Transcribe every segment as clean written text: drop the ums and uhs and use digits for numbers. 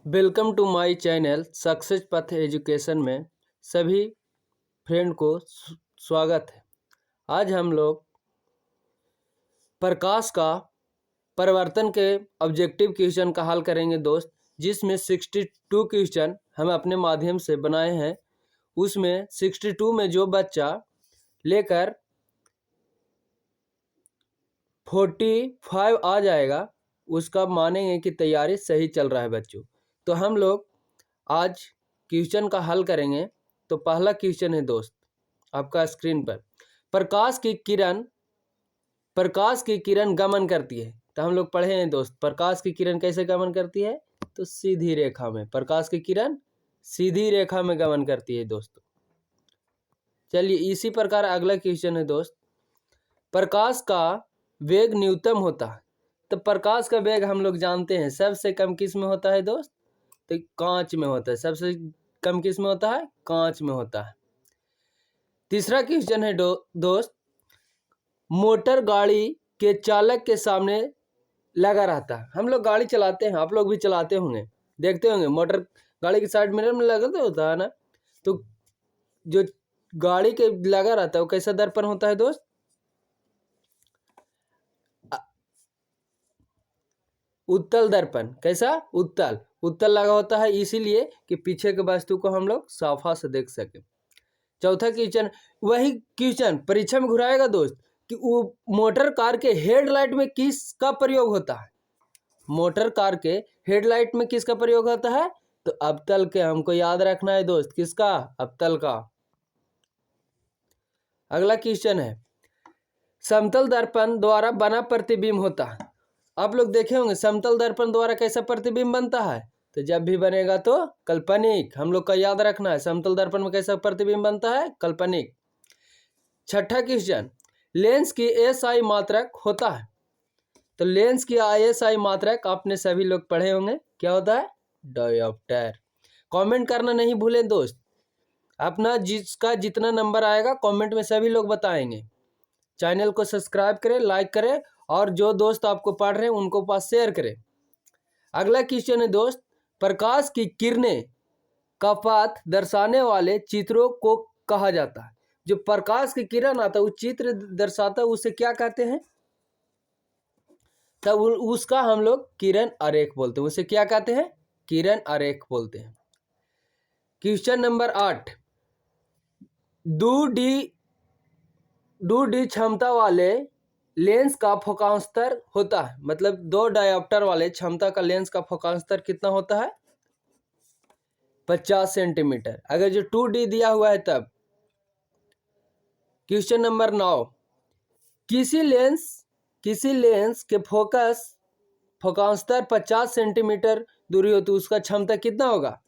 Welcome to my channel success Path education में सभी friend को स्वागत है। आज हम लोग प्रकाश का परिवर्तन के ऑब्जेक्टिव क्वेश्चन का हल करेंगे दोस्त, जिसमें 62 क्वेश्चन हम अपने माध्यम से बनाए हैं। उसमें 62 में जो बच्चा लेकर 45 आ जाएगा उसका मानेंगे कि तैयारी सही चल रहा है बच्चों। तो हम लोग आज क्वेश्चन का हल करेंगे। तो पहला क्वेश्चन है दोस्त आपका स्क्रीन पर, प्रकाश की किरण गमन करती है। तो हम लोग पढ़े हैं दोस्त, प्रकाश की किरण कैसे गमन करती है? तो सीधी रेखा में। प्रकाश की किरण सीधी रेखा में गमन करती है दोस्तों। चलिए इसी प्रकार अगला क्वेश्चन है दोस्त, प्रकाश का वेग न्यूनतम होता है। तो प्रकाश का वेग हम लोग जानते हैं सबसे कम किस में होता है दोस्त? तो कांच में होता है। सबसे कम किस में होता है? कांच में होता है। तीसरा क्वेश्चन है दोस्त, मोटर गाड़ी के चालक के सामने लगा रहता है। हम लोग गाड़ी चलाते हैं, आप लोग भी चलाते होंगे, देखते होंगे मोटर गाड़ी के साइड मिरर में लगा तो होता है ना। तो जो गाड़ी के लगा रहता है वो कैसा दर्पण होता है दोस्त? उत्तल दर्पण। कैसा? उत्तल लगा होता है, इसीलिए कि पीछे के वस्तु को हम लोग साफा से देख सके। चौथा क्वेश्चन, वही क्वेश्चन परीक्षा में घुराएगा दोस्त कि वो मोटर कार के हेडलाइट में किसका प्रयोग होता है? मोटर कार के हेडलाइट में किसका प्रयोग होता है? तो अवतल के हमको याद रखना है दोस्त। किसका? अवतल का। अगला क्वेश्चन है, समतल दर्पण द्वारा बना प्रतिबिंब होता है। आप लोग देखे होंगे समतल दर्पण द्वारा कैसा प्रतिबिंब बनता है? तो जब भी बनेगा तो काल्पनिक। हम लोग का याद रखना है समतल दर्पण में कैसा प्रतिबिंब बनता है? काल्पनिक। छठा क्वेश्चन, लेंस की एसआई मात्रक होता है। तो लेंस की एसआई मात्रक आपने सभी लोग पढ़े होंगे, क्या होता है? डायोप्टर। कमेंट करना नहीं भूलें दोस्त, अपना जिसका जितना नंबर आएगा कमेंट में सभी लोग बताएंगे। चैनल को सब्सक्राइब करें, लाइक करें और जो दोस्त आपको पढ़ रहे हैं उनको पास शेयर करें। अगला क्वेश्चन है दोस्त, प्रकाश की किरणें का पाथ दर्शाने वाले चित्रों को कहा जाता है। जो प्रकाश की किरण आता है वो चित्र दर्शाता है, उसे क्या कहते हैं? तब उसका हम लोग किरण आरेख बोलते हैं। उसे क्या कहते हैं? किरण आरेख बोलते हैं। क्वेश्चन नंबर 8, 2D क्षमता वाले लेंस का फोकांतर होता है। मतलब 2 डायोप्टर वाले क्षमता का लेंस का फोकांतर कितना होता है? 50 सेंटीमीटर। अगर जो 2D दिया हुआ है तब। क्वेश्चन नंबर 9, किसी लेंस के फोकांतर 50 सेंटीमीटर दूरी हो तो उसका क्षमता कितना होगा?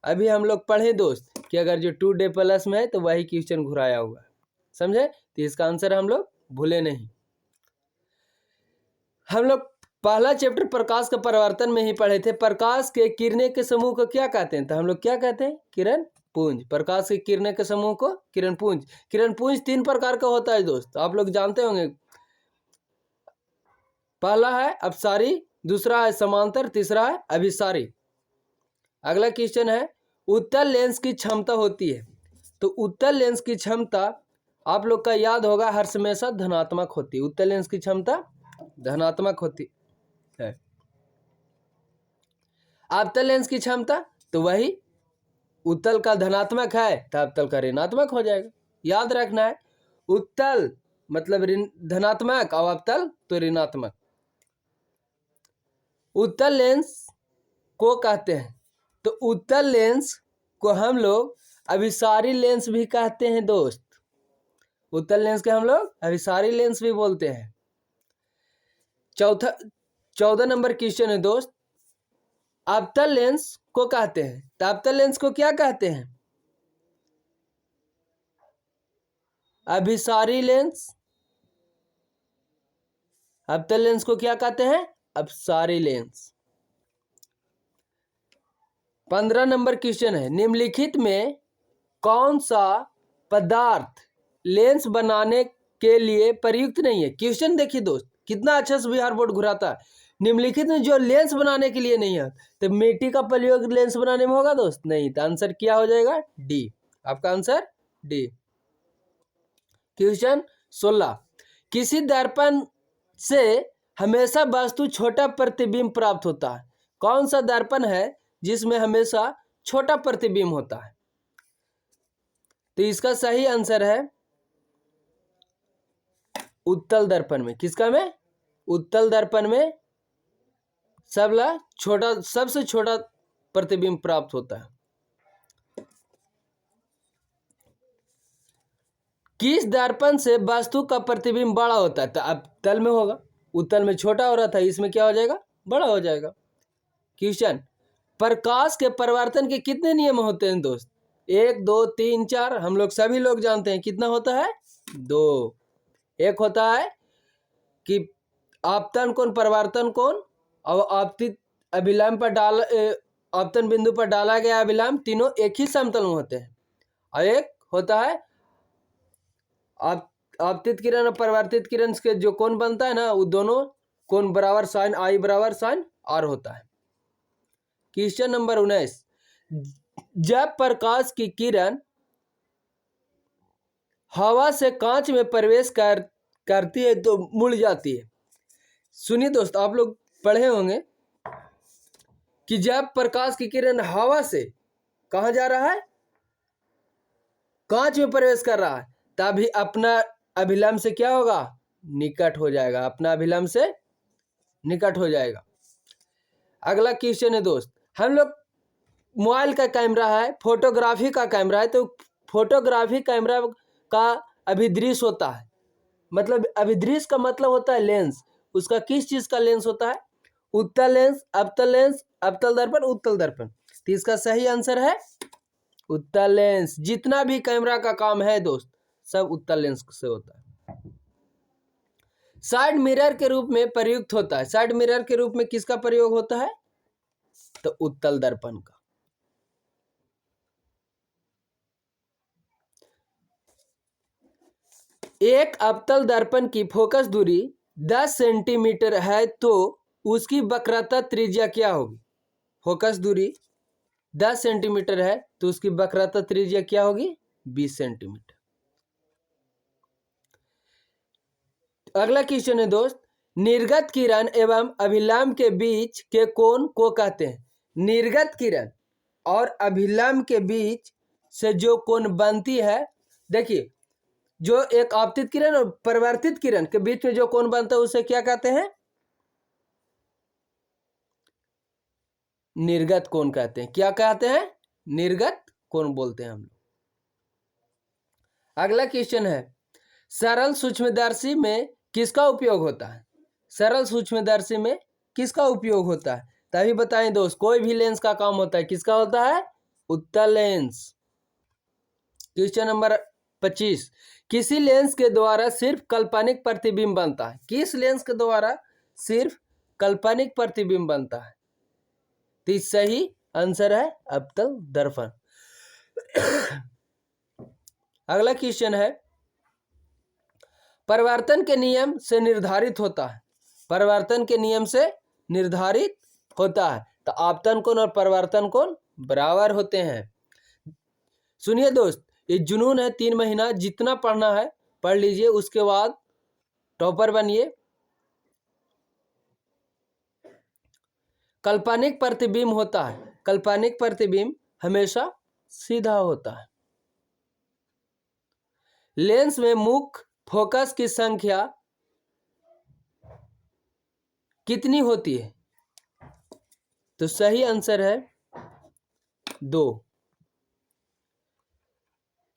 अभी हम लोग पढ़े दोस्त कि अगर जो 2D प्लस में है तो वही क्वेश्चन घुराया हुआ है, समझे? तो इसका आंसर हम लोग भूले नहीं। हम लोग पहला चैप्टर प्रकाश का परिवर्तन में ही पढ़े थे। प्रकाश के किरणें के समूह को क्या कहते हैं? तो हम लोग क्या कहते हैं? किरण पुंज। प्रकाश के किरणें के समूह को किरण पुंज। किरण पुंज 3 प्रकार का होता है दोस्त, आप लोग जानते होंगे। पहला है अपसारी, दूसरा है समांतर, तीसरा है अभिसारी। अगला क्वेश्चन है, उत्तल लेंस की क्षमता होती है। तो उत्तल लेंस की क्षमता आप लोग का याद होगा हर हमेशा धनात्मक होती है। उत्तल लेंस की क्षमता धनात्मक होती है। अवतल लेंस की क्षमता तो वही उत्तल का धनात्मक है तो अवतल का ऋणात्मक हो जाएगा। याद रखना है, उत्तल मतलब धनात्मक और अवतल तो ऋणात्मक। उत्तल लेंस को कहते हैं, तो उत्तल लेंस को हम लोग अभिसारी लेंस भी कहते हैं दोस्त। उत्तल लेंस के हम लोग अभिसारी लेंस भी बोलते हैं। 14 नंबर क्वेश्चन है दोस्त, अवतल लेंस को कहते हैं। तो अवतल लेंस को क्या कहते हैं? अभिसारी लेंस। अवतल लेंस को क्या कहते हैं? अपसारी लेंस। 15 नंबर क्वेश्चन है, निम्नलिखित में कौन सा पदार्थ लेंस बनाने के लिए प्रयुक्त नहीं है? क्वेश्चन देखिए दोस्त, कितना अच्छा से बिहार बोर्ड घुराता है। निम्नलिखित में जो लेंस बनाने के लिए नहीं है, तो मिट्टी का प्रयोग लेंस बनाने में होगा दोस्त? नहीं। तो आंसर क्या हो जाएगा? डी। आपका आंसर डी। क्वेश्चन 16, किसी दर्पण से हमेशा वस्तु छोटा प्रतिबिंब प्राप्त होता है? कौन सा दर्पण है जिसमें हमेशा छोटा प्रतिबिंब होता है? तो इसका सही आंसर है उत्तल दर्पण में। किसका में? उत्तल दर्पण में सबसे छोटा प्रतिबिंब प्राप्त होता है। किस दर्पण से वस्तु का प्रतिबिंब बड़ा होता है? तो अब तल में होगा, उत्तल में छोटा हो रहा था, इसमें क्या हो जाएगा? बड़ा हो जाएगा। क्वेश्चन, प्रकाश के परावर्तन के कितने नियम होते हैं दोस्त? 1, 2, 3, 4। हम लोग सभी लोग जानते हैं। कितना होता है? 2। एक होता है कि आपतन कोण, परावर्तन कोण और आपतित अभिलंब पर आपतन बिंदु पर डाला गया अभिलंब, तीनों एक ही समतल में होते हैं। और एक होता है आपतित किरण और परावर्तित किरण के जो कोण बनता है ना, वो दोनों कोण बराबर साइन आई बराबर साइन आर होता है। क्वेश्चन नंबर 19, जब प्रकाश की किरण हवा से कांच में प्रवेश करती है तो मुड़ जाती है। सुनिए दोस्त, आप लोग पढ़े होंगे कि जब प्रकाश की किरण हवा से कहाँ जा रहा है? कांच में प्रवेश कर रहा है, तभी अपना अभिलंब से क्या होगा? निकट हो जाएगा। अपना अभिलंब से निकट हो जाएगा। अगला क्वेश्चन है दोस्त, हम लोग मोबाइल का कैमरा है, फोटोग्राफी का कैमरा है, तो फोटोग्राफी कैमरा का अभिदृश्य होता है, मतलब अभिदृश्य का मतलब होता है लेंस। उसका किस चीज का लेंस होता है? उत्तल लेंस, अवतल दर्पण, उत्तल दर्पण। तो इसका सही आंसर है उत्तल लेंस। जितना भी कैमरा का काम है दोस्त, सब उत्तल लेंस से होता है। साइड मिरर के रूप में प्रयुक्त होता है। साइड मिरर के रूप में किसका प्रयोग होता है? तो उत्तल दर्पण का। एक अवतल दर्पण की फोकस दूरी 10 सेंटीमीटर है तो उसकी वक्रता त्रिज्या क्या होगी? फोकस दूरी 10 सेंटीमीटर है तो उसकी वक्रता त्रिज्या क्या होगी? 20 सेंटीमीटर। अगला क्वेश्चन है दोस्त, निर्गत किरण एवं अभिलंब के बीच के कोण को कहते हैं? निर्गत किरण और अभिलंब के बीच से जो कोण बनती है, देखिए, जो एक आपतित किरण और परावर्तित किरण के बीच में जो कोण बनता है उसे क्या कहते हैं? निर्गत कोण कहते हैं। क्या कहते हैं? निर्गत कोण बोलते हैं हम लोग। अगला क्वेश्चन है, सरल सूक्ष्मदर्शी में किसका उपयोग होता है? सरल सूक्ष्मदर्शी में किसका उपयोग होता है? तभी बताएं दोस्त, कोई भी लेंस का काम होता है, किसका होता है? उत्तल लेंस। क्वेश्चन नंबर 25, किसी लेंस के द्वारा सिर्फ काल्पनिक प्रतिबिंब बनता है? किस लेंस के द्वारा सिर्फ काल्पनिक प्रतिबिंब बनता है? तो सही आंसर है अवतल दर्पण। अगला क्वेश्चन है, परिवर्तन के नियम से निर्धारित होता है। परिवर्तन के नियम से निर्धारित होता है तो आपतन कोण और परिवर्तन कोण बराबर होते हैं। सुनिए दोस्त, ये जुनून है, 3 महीना जितना पढ़ना है पढ़ लीजिए, उसके बाद टॉपर बनिए। काल्पनिक प्रतिबिंब होता है, काल्पनिक प्रतिबिंब हमेशा सीधा होता है। लेंस में मुख्य फोकस की संख्या कितनी होती है? तो सही आंसर है 2।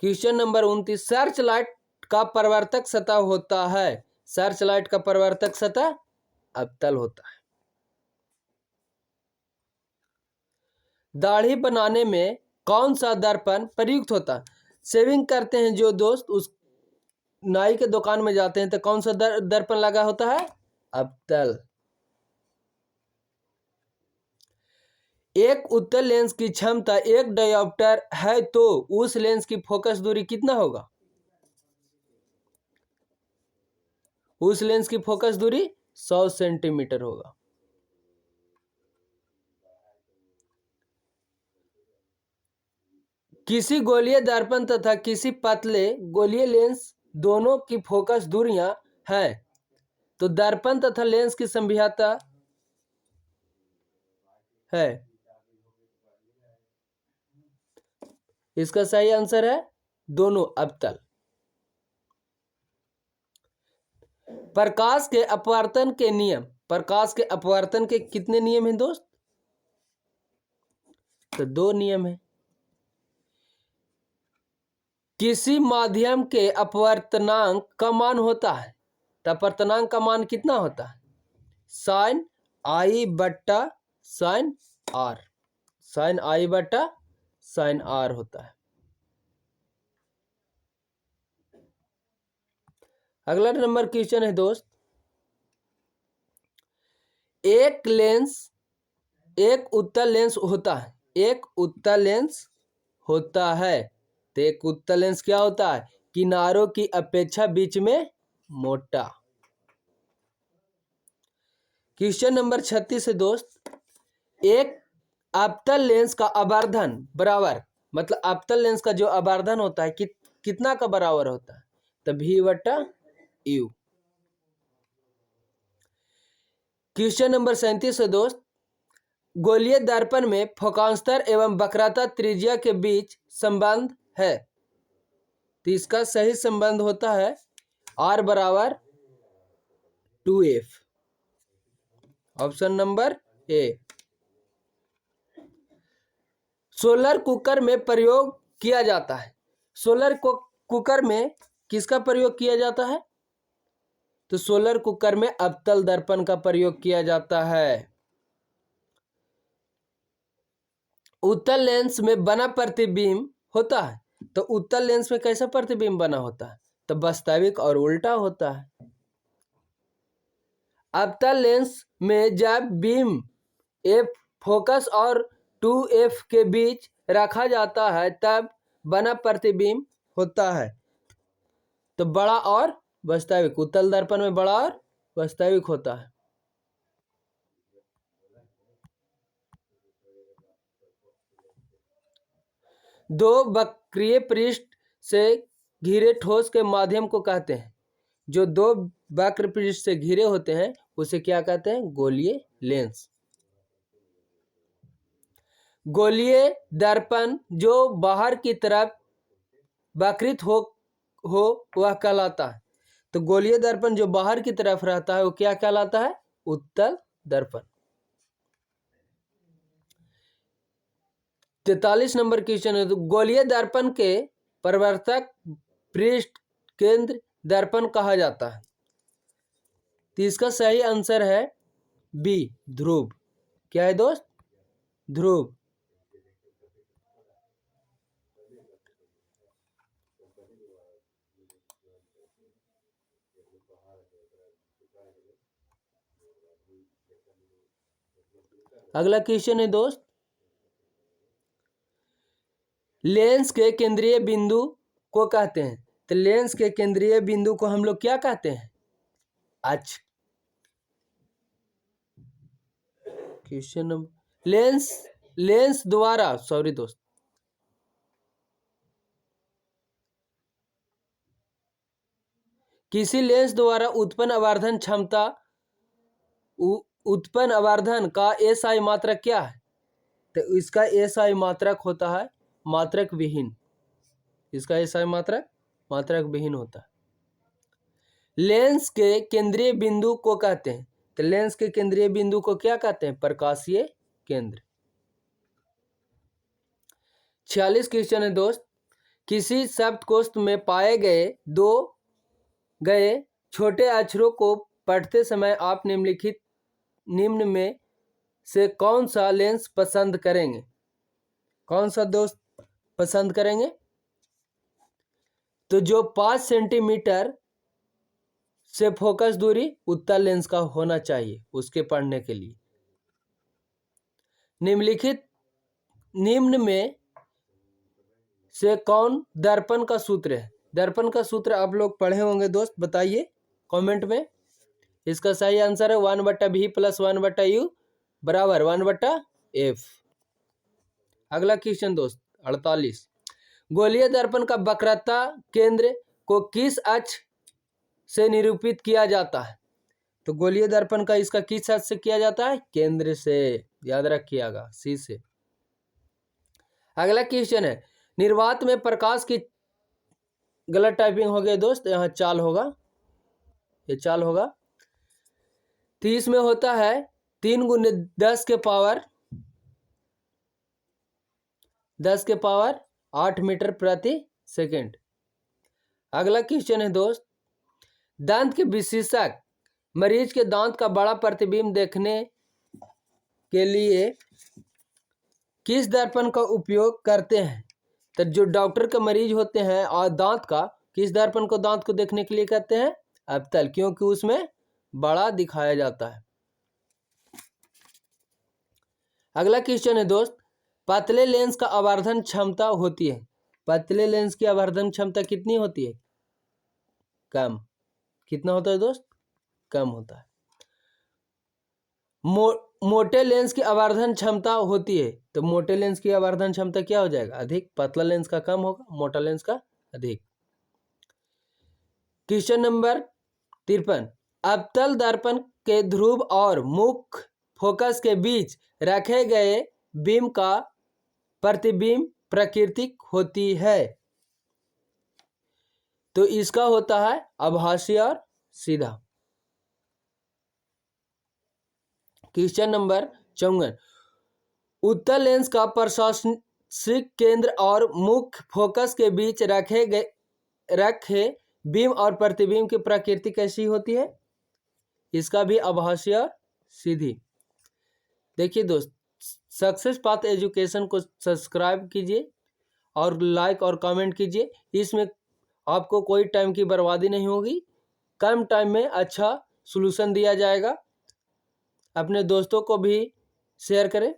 क्वेश्चन नंबर 29, सर्च लाइट का परावर्तक सतह होता है। सर्च लाइट का परावर्तक सतह अवतल होता है। दाढ़ी बनाने में कौन सा दर्पण प्रयुक्त होता है? शेविंग करते हैं जो दोस्त, उस नाई के दुकान में जाते हैं तो कौन सा दर्पण लगा होता है? अवतल। एक उत्तल लेंस की क्षमता 1 डायोप्टर है तो उस लेंस की फोकस दूरी कितना होगा? उस लेंस की फोकस दूरी 100 सेंटीमीटर होगा। किसी गोलीय दर्पण तथा किसी पतले गोलीय लेंस दोनों की फोकस दूरियां हैं, तो दर्पण तथा लेंस की संभाव्यता है। इसका सही आंसर है दोनों अवतल। प्रकाश के अपवर्तन के नियम, प्रकाश के अपवर्तन के कितने नियम हैं दोस्त? तो 2 नियम है। किसी माध्यम के अपवर्तनांक का मान होता है, तो अपवर्तनांक का मान कितना होता है? साइन आई बट्टा साइन आर, साइन आई बट्टा साइन आर होता है। अगला नंबर क्वेश्चन है दोस्त, एक लेंस, एक उत्तल लेंस होता है, एक उत्तल लेंस होता है, तो एक उत्तल लेंस क्या होता है? किनारों की अपेक्षा बीच में मोटा। क्वेश्चन नंबर 36 है दोस्त, एक अवतल लेंस का आवर्धन बराबर, मतलब अवतल लेंस का जो आवर्धन होता है कितना का बराबर होता है? तो v बट्टा u। क्वेश्चन नंबर 37 है दोस्त, गोलीय दर्पण में फोकांतर एवं वक्रता त्रिज्या के बीच संबंध है, तो इसका सही संबंध होता है r बराबर 2f। Option number A. Solar cooker में प्रयोग किया जाता है, सोलर कुकर में किसका प्रयोग किया जाता है? तो सोलर कुकर में अवतल दर्पण का प्रयोग किया जाता है। उत्तल लेंस में बना प्रतिबिंब होता है, तो उत्तल लेंस में कैसा प्रतिबिंब बना होता है? तो वास्तविक और उल्टा होता है। अवतल लेंस में जब बीम f फोकस और 2f के बीच रखा जाता है तब बना प्रतिबिंब होता है, तो बड़ा और वास्तविक, उत्तल दर्पण में बड़ा और वास्तविक होता है। दो वक्रीय पृष्ठ से घिरे ठोस के माध्यम को कहते हैं, जो दो वक्र पृष्ठ से घिरे होते हैं उसे क्या कहते हैं? गोलीय लेंस। गोलीय दर्पण जो बाहर की तरफ वक्रित हो वह कहलाता है, तो गोलीय दर्पण जो बाहर की तरफ रहता है वो क्या कहलाता है? उत्तल दर्पण। 43 नंबर क्वेश्चन है, तो गोलीय दर्पण के परिवर्तक पृष्ठ केंद्र दर्पण कहा जाता है, तो इसका सही आंसर है बी, ध्रुव। क्या है दोस्त? ध्रुव। अगला क्वेश्चन है दोस्त, लेंस के केंद्रीय बिंदु को कहते हैं, तो लेंस के केंद्रीय बिंदु को हम लोग क्या कहते हैं? अक्ष। क्वेश्चन नंबर, लेंस द्वारा, सॉरी दोस्त, किसी लेंस द्वारा उत्पन्न आवर्धन क्षमता, उत्पन्न आवर्धन का SI मात्रक क्या है? तो इसका SI मात्रक होता है मात्रक विहीन, इसका SI मात्रक विहीन होता है। लेंस के केंद्रीय बिंदु को कहते हैं, तो लेंस के केंद्रीय बिंदु को क्या कहते हैं? प्रकाशीय केंद्र। 46 क्वेश्चन है दोस्त, किसी शब्दकोश में पाए गए छोटे अक्षरों को पढ़ते समय आप निम्न में से कौन सा लेंस पसंद करेंगे? कौन सा दोस्त पसंद करेंगे? तो जो 5 सेंटीमीटर से फोकस दूरी उत्तल लेंस का होना चाहिए उसके पढ़ने के लिए। निम्न में से कौन दर्पण का सूत्र है? दर्पण का सूत्र आप लोग पढ़े होंगे दोस्त, बताइए कमेंट में। इसका सही आंसर है 1/v + 1/u बराबर 1/f। अगला क्वेश्चन दोस्त 48, गोलीय दर्पण का वक्रता केंद्र को किस अक्ष से निरूपित किया जाता है? तो गोलीय दर्पण का इसका किस अक्ष से किया जाता है? केंद्र से, याद रखिएगा, सी से। अगला क्वेश्चन है, निर्वात में प्रकाश की, गलत टाइपिंग हो गया दोस्त, यहाँ चाल होगा, ये चाल होगा। 30 में होता है 3 × 10 के पावर 8 मीटर प्रति सेकेंड। अगला क्वेश्चन है दोस्त, दांत के विशेषज्ञ मरीज के दांत का बड़ा प्रतिबिंब देखने के लिए किस दर्पण का उपयोग करते हैं? तो जो डॉक्टर के मरीज होते हैं और दांत का, किस दर्पण को दांत को देखने के लिए कहते हैं? अवतल, क्योंकि उसमें बड़ा दिखाया जाता है। अगला क्वेश्चन है दोस्त, पतले लेंस का आवर्धन क्षमता होती है, पतले लेंस की आवर्धन क्षमता कितनी होती है? कम। कितना होता है दोस्त? कम होता है। मोटे लेंस की आवर्धन क्षमता होती है, तो मोटे लेंस की आवर्धन क्षमता क्या हो जाएगा? अधिक। पतला लेंस का कम होगा, मोटा लेंस का अधिक। क्वेश्चन नंबर 53, अवतल दर्पण के ध्रुव और मुख्य फोकस के बीच रखे गए बीम का प्रतिबिंब प्राकृतिक होती है, तो इसका होता है आभासी और सीधा। क्वेश्चन नंबर 54, उत्तल लेंस का प्रशासनिक केंद्र और मुख्य फोकस के बीच रखे बीम और प्रतिबिंब की प्रकृति कैसी होती है? इसका भी आभासी और सीधी। देखिए दोस्त, सक्सेस पाथ एजुकेशन को सब्सक्राइब कीजिए और लाइक और कमेंट कीजिए। इसमें आपको कोई टाइम की बर्बादी नहीं होगी, कम टाइम में अच्छा सॉल्यूशन दिया जाएगा। अपने दोस्तों को भी शेयर करें।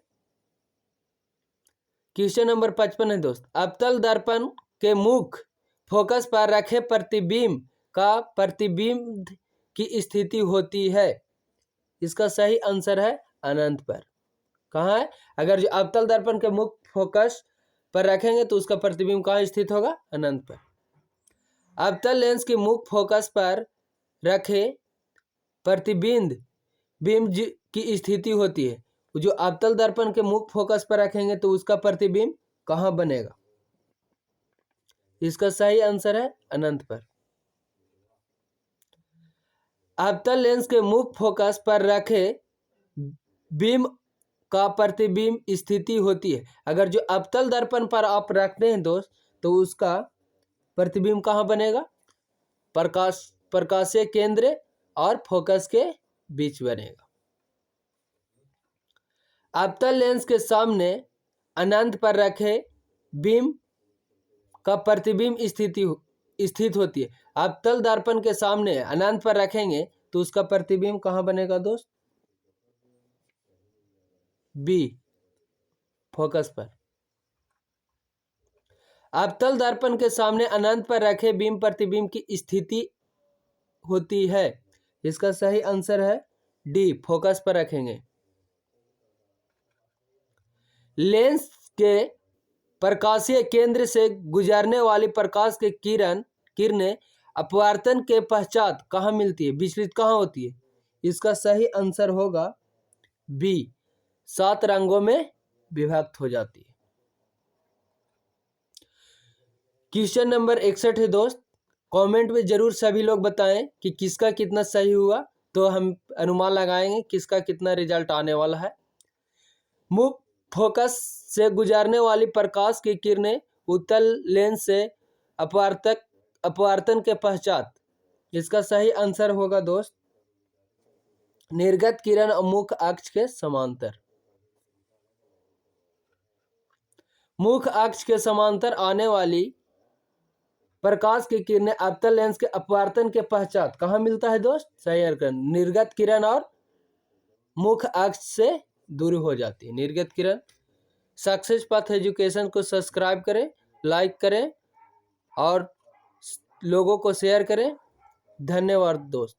क्वेश्चन नंबर 55 है दोस्त, अवतल दर्पण के मुख्य फोकस पर रखे प्रतिबिंब का प्रतिबिंब की स्थिति होती है, इसका सही आंसर है अनंत पर। कहाँ है? अगर जो अवतल दर्पण के मुख्य फोकस पर रखेंगे तो उसका प्रतिबिंब कहाँ स्थित होगा? अनंत पर। अवतल लेंस के मुख्य फोकस पर रखे प्रतिबिंब की स्थिति होती है, जो अवतल दर्पण के मुख्य फोकस पर रखेंगे तो उसका प्रतिबिंब कहाँ बनेगा? इसका सही आंसर है अनंत पर। अवतल लेंस के मुख्य फोकस पर रखे बीम का प्रतिबिंब स्थिति होती है, अगर जो अवतल दर्पण पर आप रखते हैं दोस्त तो उसका प्रतिबिंब कहाँ बनेगा? प्रकाशीय केंद्र और फोकस के बीच बनेगा। अवतल लेंस के सामने अनंत पर रखे बीम का प्रतिबिंब स्थित होती है। अवतल दर्पण के सामने अनंत पर रखेंगे तो उसका प्रतिबिंब कहाँ बनेगा दोस्त? बी, फोकस पर। अवतल दर्पण के सामने अनंत पर रखे बीम प्रतिबिंब की स्थिति होती है, इसका सही आंसर है डी, फोकस पर रखेंगे। लेंस के प्रकाशीय केंद्र से गुजरने वाली प्रकाश की किरणें अपवर्तन के पश्चात कहाँ मिलती है, विचलित कहाँ होती है? इसका सही आंसर होगा बी, 7 रंगों में विभक्त हो जाती है। क्वेश्चन नंबर 61 है दोस्त, कमेंट में जरूर सभी लोग बताएं कि किसका कितना सही हुआ, तो हम अनुमान लगाएंगे किसका कितना रिजल्ट आने वाला है। मुख्य फोकस से गुजरने वाली प्रकाश की किरणें उत्तल लेंस से अपवर्तन के पश्चात, इसका सही आंसर होगा दोस्त निर्गत किरण और मुख्य अक्ष के समांतर। मुख्य अक्ष के समांतर आने वाली प्रकाश की किरणें अवतल लेंस के अपवर्तन के पश्चात कहाँ मिलता है दोस्त? सही आंसर निर्गत किरण और मुख्य अक्ष से दूर हो जाती है, निर्गत किरण। सक्सेस पाथ एजुकेशन को सब्सक्राइब करें, लाइक करें और लोगों को शेयर करें। धन्यवाद दोस्त।